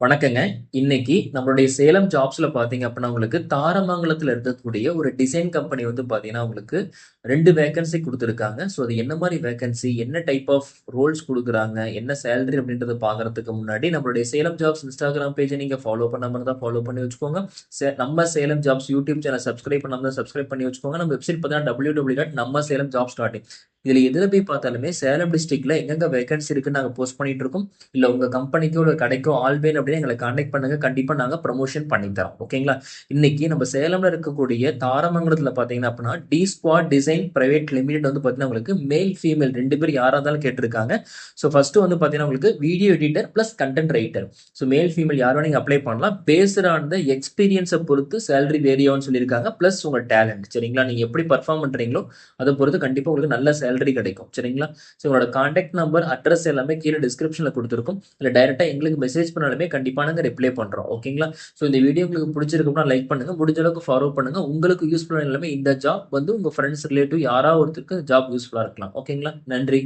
வணக்கங்க. இன்னைக்கு நம்மளுடைய சேலம் ஜாப்ஸ்ல பார்த்தீங்க அப்படின்னா, உங்களுக்கு தாரமங்கலத்தில இருக்கக்கூடிய ஒரு டிசைன் கம்பெனி வந்து பார்த்தீங்கன்னா, உங்களுக்கு 2 வேக்கன்சி குடுத்துருக்காங்க. ஸோ அது என்ன மாரி வேக்கன்சி, என்ன டைப் ஆஃப் ரோல்ஸ் குடுக்குறாங்க, என்ன சேலரி அப்படின்றத பார்க்கறதுக்கு முன்னாடி, நம்மளுடைய சேலம் ஜாப்ஸ் இன்ஸ்டாகிராம் பேஜ நீங்க ஃபாலோ பண்ணாம இருந்தா ஃபாலோ பண்ணி வச்சுக்கோங்க. நம்ம Salem jobs YouTube channel subscribe பண்ணாம இருந்தா சப்ஸ்கிரைப் பண்ணி வச்சுக்கோங்க. நம்ம வெப்சைட் பார்த்தீங்கன்னா www.nammasalemjobs.in. இதுல எதுல போய் பார்த்தாலுமே சேலம் டிஸ்ட்ரிக்ட்ல எங்கெங்க வேக்கன்சி இருக்குன்னு நாங்க போஸ்ட் பண்ணிட்டு இருக்கோம். இல்ல உங்க கம்பெனிக்கோ இல்ல கடைக்கோ ஆள் வேணும் அப்படின்னு எங்களை கான்டாக்ட் பண்ணுங்க. கண்டிப்பா நாங்க ப்ரமோஷன் பண்ணி தரோம். ஓகேங்களா? இன்னைக்கு நம்ம சேலம்ல இருக்கக்கூடிய தாரமங்கலத்துல பாத்தீங்கன்னா அப்படின்னா T squad design private limited வந்து பாத்தீங்கன்னா உங்களுக்கு மேல் ஃபீமேல் 2 பேர் யாரா இருந்தாலும் கேட்டிருக்காங்க. ஸோ ஃபர்ஸ்ட் வந்து பாத்தீங்கன்னா உங்களுக்கு video editor plus content writer. So male female யாரும் நீங்க அப்ளை பண்ணலாம். பேஸ்ட் ஆன் த எக்ஸ்பீரியன்ஸை பொறுத்து சேலரி வேரி ஆகும்னு சொல்லியிருக்காங்க. பிளஸ் உங்க டேலண்ட். சரிங்களா? நீங்க எப்படி பர்ஃபார்ம் பண்றீங்களோ அதை பொறுத்து கண்டிப்பா உங்களுக்கு நல்ல சேலரி கிடைக்கும். சரிங்களா? ஸோ உங்களோட கான்டாக்ட் நம்பர் அட்ரஸ் எல்லாமே கீழே டிஸ்கிரிப்ஷன்ல கொடுத்துருக்கும். இல்லை டைரக்டா எங்களுக்கு மெசேஜ் பண்ணாலுமே கண்டிப்பா நாங்கள் ரிப்ளை பண்றோம். ஓகேங்களா? ஸோ இந்த வீடியோ உங்களுக்கு பிடிச்சிருக்கும்னா லைக் பண்ணுங்க. முடிஞ்ச அளவுக்கு ஃபாலோ பண்ணுங்க. உங்களுக்கு யூஸ்ஃபுல்லான எல்லாமே இந்த ஜாப் வந்து உங்க ஃப்ரெண்ட்ஸ் ரிலேட்டிவ் யாராவது ஒருத்தருக்கு ஜாப் யூஸ்ஃபுல்லா இருக்கலாம். ஓகேங்களா? நன்றி.